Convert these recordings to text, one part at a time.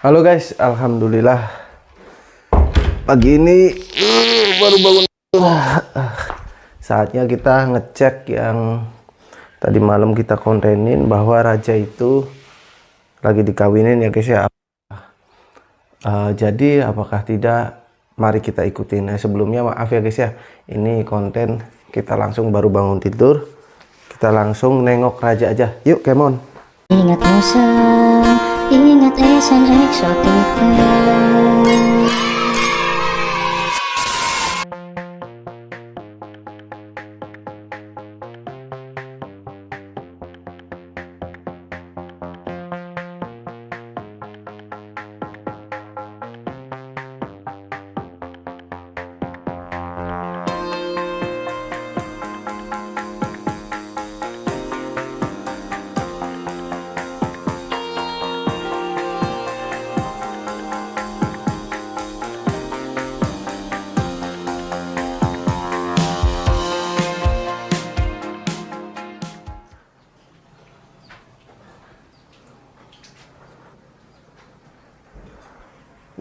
Halo guys, alhamdulillah pagi ini baru bangun. Saatnya kita ngecek yang tadi malam kita kontenin bahwa raja itu lagi dikawinin ya guys ya. Jadi apakah tidak, mari kita ikutin. Sebelumnya maaf ya guys ya, ini konten kita langsung baru bangun tidur, kita langsung nengok raja aja. Yuk, come on. Ingat musang, ingat esan eksotika.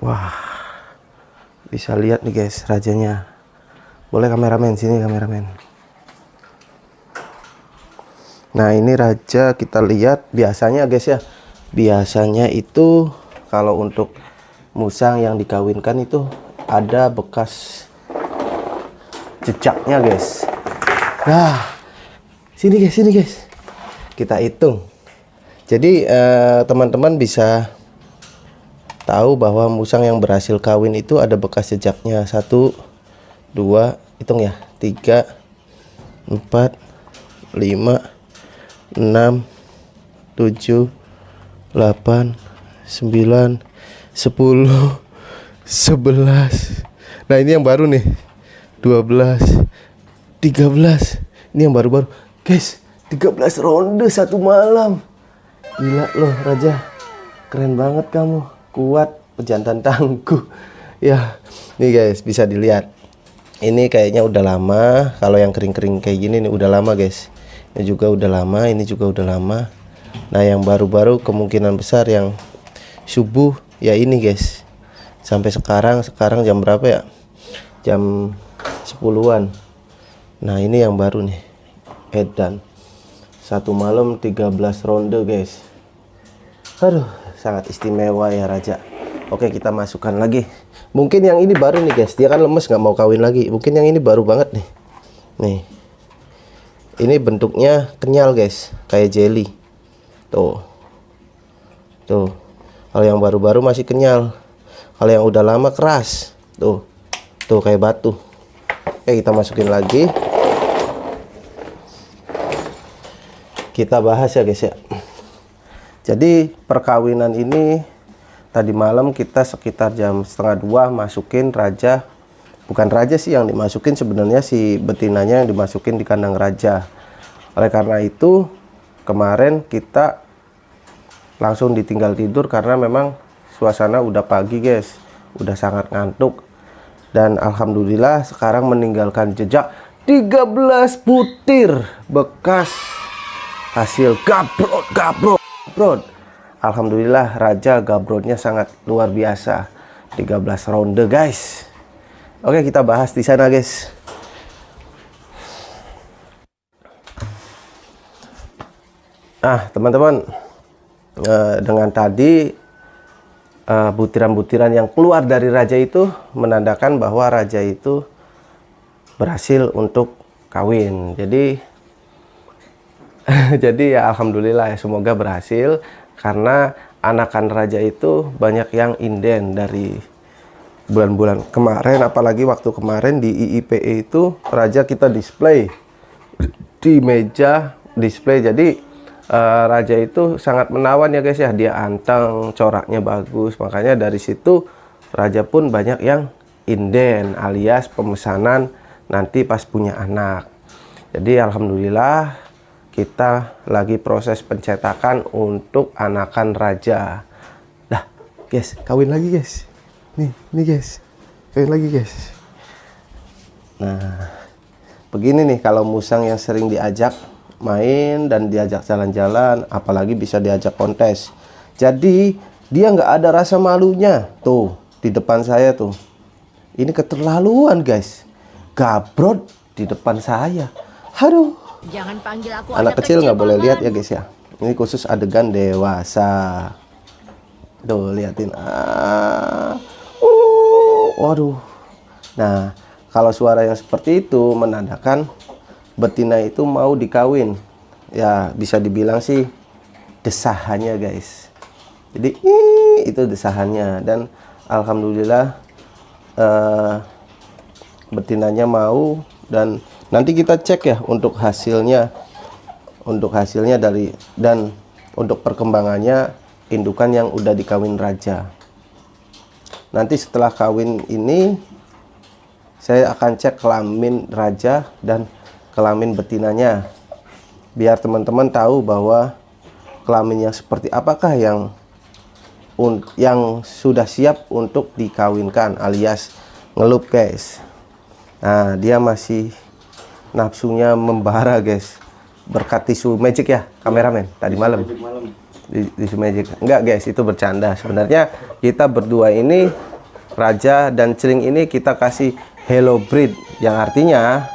Wah, bisa lihat nih guys rajanya. Boleh kameramen, sini kameramen. Nah ini raja, kita lihat biasanya guys ya, biasanya itu kalau untuk musang yang dikawinkan itu ada bekas jejaknya guys. Nah sini guys, kita hitung. Jadi teman-teman bisa tahu bahwa musang yang berhasil kawin itu ada bekas jejaknya. 1, 2, hitung ya, 3, 4, 5, 6, 7, 8, 9, 10, 11, 11. Nah ini yang baru nih, 12, 13. Ini yang baru-baru guys, 13 ronde satu malam. Gila loh raja, keren banget kamu, kuat, pejantan tangguh ya. Nih guys, bisa dilihat ini kayaknya udah lama. Kalau yang kering-kering kayak gini nih udah lama guys. Ini juga udah lama, ini juga udah lama. Nah yang baru-baru kemungkinan besar yang subuh ya ini guys. Sampai sekarang jam berapa ya, jam 10-an. Nah ini yang baru nih, edan satu malam 13 ronde guys. Aduh, sangat istimewa ya raja. Oke, kita masukkan lagi. Mungkin yang ini baru nih guys, dia kan lemes nggak mau kawin lagi. Mungkin yang ini baru banget nih. Nih, ini bentuknya kenyal guys, kayak jelly. Tuh, tuh. Kalau yang baru-baru masih kenyal. Kalau yang udah lama keras. Tuh, tuh kayak batu. Oke, kita masukin lagi. Kita bahas ya guys ya. Jadi perkawinan ini tadi malam kita sekitar jam 1:30 masukin raja. Bukan raja sih yang dimasukin, sebenarnya si betinanya yang dimasukin di kandang raja. Oleh karena itu kemarin kita langsung ditinggal tidur karena memang suasana udah pagi guys, udah sangat ngantuk. Dan alhamdulillah sekarang meninggalkan jejak 13 butir bekas hasil gabrot. Alhamdulillah raja gabrotnya sangat luar biasa, 13 ronde guys. Oke, kita bahas di sana guys. Nah teman-teman, dengan tadi butiran-butiran yang keluar dari raja itu menandakan bahwa raja itu berhasil untuk kawin. Jadi jadi ya alhamdulillah ya, semoga berhasil. Karena anakan raja itu banyak yang inden dari bulan-bulan kemarin. Apalagi waktu kemarin di IIPE itu raja kita display di meja display. Jadi raja itu sangat menawan ya guys ya, dia anteng, coraknya bagus. Makanya dari situ raja pun banyak yang inden alias pemesanan nanti pas punya anak. Jadi alhamdulillah kita lagi proses pencetakan untuk anakan raja. Dah guys, kawin lagi guys. Nih guys, kawin lagi guys. Nah begini nih, kalau musang yang sering diajak main dan diajak jalan-jalan, apalagi bisa diajak kontes. Jadi Dia nggak ada rasa malunya. Tuh, di depan saya tuh. Ini keterlaluan, guys. Gabrot di depan saya. Aduh. Jangan panggil aku Anak kecil nggak boleh Paman. lihat ya, guys ya. Ini khusus adegan dewasa. Tuh, liatin. Waduh. Nah, kalau suara yang seperti itu menandakan betina itu mau dikawin. Ya, bisa dibilang sih desahannya, guys. Jadi itu desahannya, dan alhamdulillah betinanya mau, dan nanti kita cek ya untuk hasilnya dan untuk perkembangannya indukan yang udah dikawin raja. Nanti setelah kawin ini saya akan cek kelamin raja dan kelamin betinanya, biar teman-teman tahu bahwa kelaminnya seperti apakah yang sudah siap untuk dikawinkan alias ngelup, guys. Nah, dia masih nafsunya membara, guys, berkat tisu magic ya, kameramen, tadi malam. Tisu magic. Enggak, guys, itu bercanda. Sebenarnya kita berdua ini, raja dan celing ini, kita kasih hello breed, yang artinya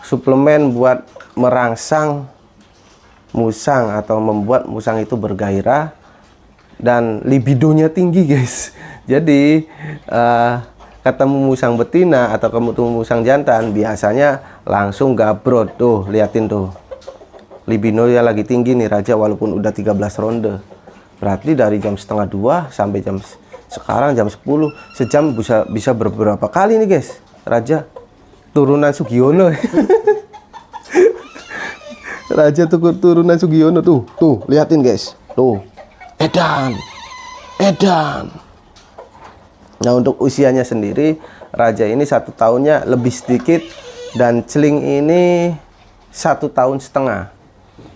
suplemen buat merangsang musang atau membuat musang itu bergairah dan libidonya tinggi, guys. Jadi ketemu musang betina atau ketemu musang jantan biasanya langsung gabrot. Tuh, liatin tuh, libidonya lagi tinggi nih raja walaupun udah 13 ronde. Berarti dari jam setengah 2 sampai sekarang jam 10, sejam bisa beberapa kali nih, guys. Raja turunan Sugiono. Raja turunan Sugiono tuh liatin, guys. Tuh, edan. Nah, untuk usianya sendiri, raja ini 1 tahunnya lebih sedikit dan celing ini 1 tahun setengah.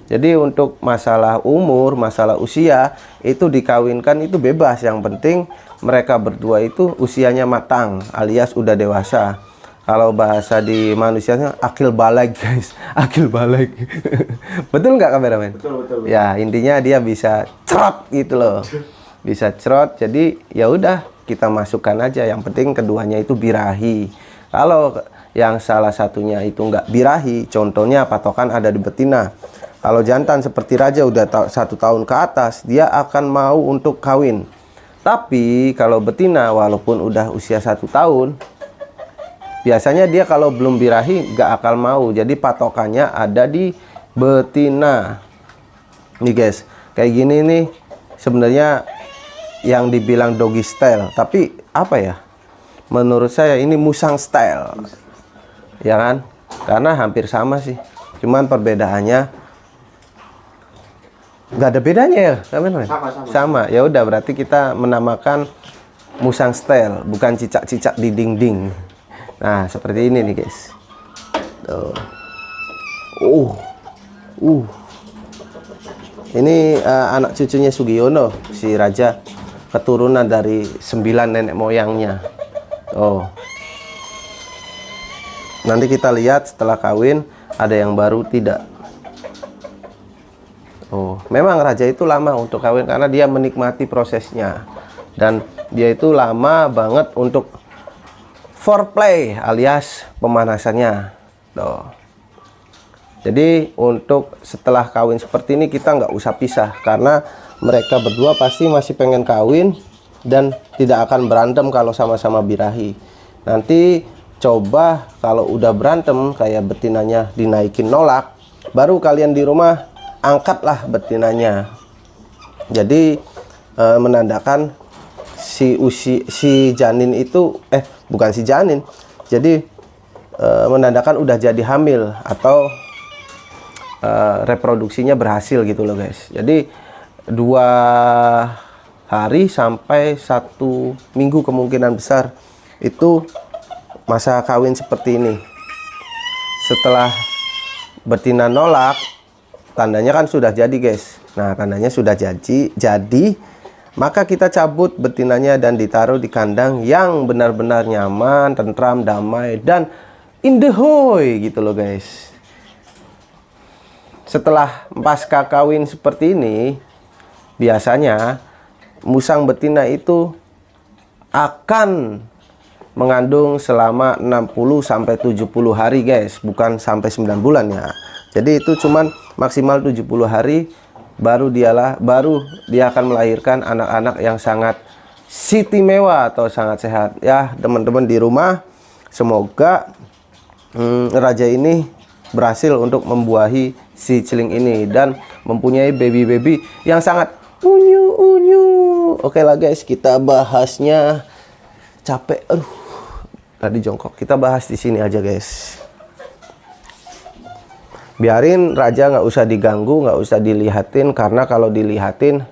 Jadi untuk masalah umur, masalah usia itu dikawinkan itu bebas. Yang penting mereka berdua itu usianya matang alias udah dewasa. Kalau bahasa di manusianya akil balik, guys. Akil balik. Betul nggak, kameramen? Betul. Ya, intinya dia bisa cerot gitu loh. Bisa cerot. Jadi ya udah, kita masukkan aja. Yang penting keduanya itu birahi. Kalau yang salah satunya itu nggak birahi, contohnya patokan ada di betina. Kalau jantan seperti raja udah 1 tahun ke atas, dia akan mau untuk kawin. Tapi kalau betina walaupun udah usia 1 tahun, biasanya dia kalau belum birahi nggak akan mau. Jadi patokannya ada di betina. Nih, guys, kayak gini nih sebenarnya yang dibilang doggy style, tapi apa ya, menurut saya ini musang style, ya kan? Karena hampir sama sih, cuman perbedaannya nggak ada bedanya ya, sama. Ya udah, berarti kita menamakan musang style, bukan cicak-cicak di dinding. Nah, seperti ini nih, guys. Tuh. Ini anak cucunya Sugiono, si raja, keturunan dari 9 nenek moyangnya. Oh, nanti kita lihat setelah kawin ada yang baru tidak. Oh, memang raja itu lama untuk kawin karena dia menikmati prosesnya, dan dia itu lama banget untuk foreplay alias pemanasannya. Tuh. Jadi untuk setelah kawin seperti ini kita nggak usah pisah, karena mereka berdua pasti masih pengen kawin dan tidak akan berantem kalau sama-sama birahi. Nanti coba kalau udah berantem kayak betinanya dinaikin nolak, baru kalian di rumah angkatlah betinanya. Jadi menandakan si janin itu bukan si janin. Jadi menandakan udah jadi hamil atau reproduksinya berhasil gitu loh, guys. Jadi 2 hari sampai 1 minggu kemungkinan besar itu masa kawin seperti ini. Setelah betina nolak, tandanya kan sudah jadi, guys. Nah, tandanya sudah jadi, maka kita cabut betinanya dan ditaruh di kandang yang benar-benar nyaman, tentram, damai, dan indehoy gitu loh, guys. Setelah pasca kawin seperti ini, biasanya musang betina itu akan mengandung selama 60 sampai 70 hari guys, bukan sampai 9 bulan ya. Jadi itu cuman maksimal 70 hari baru dia akan melahirkan anak-anak yang sangat istimewa atau sangat sehat ya teman-teman di rumah. Semoga raja ini berhasil untuk membuahi si ciling ini dan mempunyai baby yang sangat unyu. Oke lah guys, kita bahasnya capek. Tadi jongkok. Kita bahas di sini aja guys. Biarin raja nggak usah diganggu, nggak usah dilihatin, karena kalau dilihatin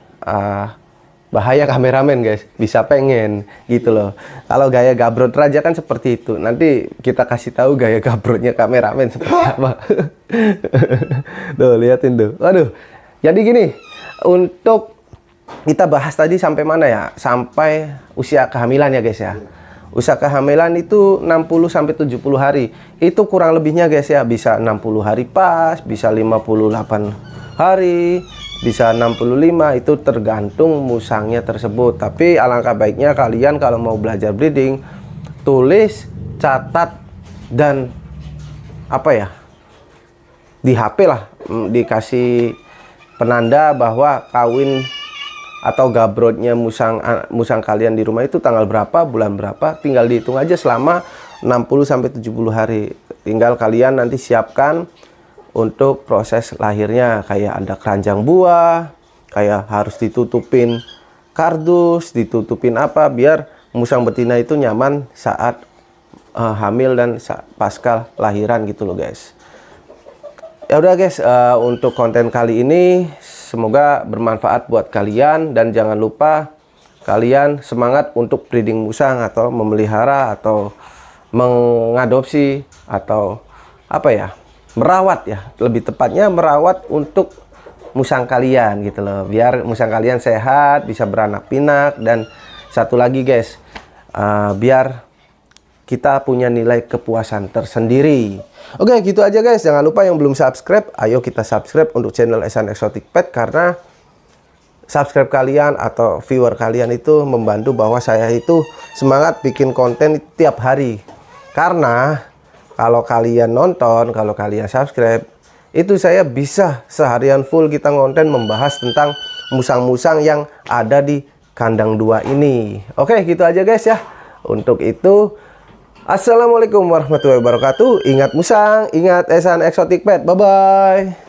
bahaya kameramen guys, bisa pengen gitu loh. Kalau gaya gabrot raja kan seperti itu. Nanti kita kasih tahu gaya gabrotnya kameramen seperti apa. Tuh liatin tuh. Waduh. Jadi gini, untuk kita bahas tadi sampai mana ya? Sampai usia kehamilan ya guys ya. Usia kehamilan itu 60 sampai 70 hari. Itu kurang lebihnya guys ya, bisa 60 hari pas, bisa 58 hari, bisa 65, itu tergantung musangnya tersebut. Tapi alangkah baiknya kalian kalau mau belajar breeding, tulis, catat, dan apa ya, di HP lah dikasih penanda bahwa kawin atau gabrotnya musang kalian di rumah itu tanggal berapa, bulan berapa. Tinggal dihitung aja selama 60 sampai 70 hari. Tinggal kalian nanti siapkan untuk proses lahirnya, kayak ada keranjang buah, kayak harus ditutupin kardus, ditutupin apa biar musang betina itu nyaman saat hamil dan pasca lahiran gitu loh guys. Ya udah guys, untuk konten kali ini semoga bermanfaat buat kalian, dan jangan lupa kalian semangat untuk breeding musang atau memelihara atau mengadopsi atau apa ya, merawat ya, lebih tepatnya merawat untuk musang kalian gitu loh, biar musang kalian sehat, bisa beranak pinak. Dan satu lagi guys, biar kita punya nilai kepuasan tersendiri. Oke, gitu aja guys. Jangan lupa yang belum subscribe, ayo kita subscribe untuk channel Ehsan Exotic Pet, karena subscribe kalian atau viewer kalian itu membantu bahwa saya itu semangat bikin konten tiap hari. Karena kalau kalian nonton, kalau kalian subscribe, itu saya bisa seharian full kita konten membahas tentang musang-musang yang ada di kandang 2 ini. Oke, gitu aja guys ya. Untuk itu, assalamualaikum warahmatullahi wabarakatuh. Ingat musang, ingat Ehsan Exotic Pet. Bye-bye.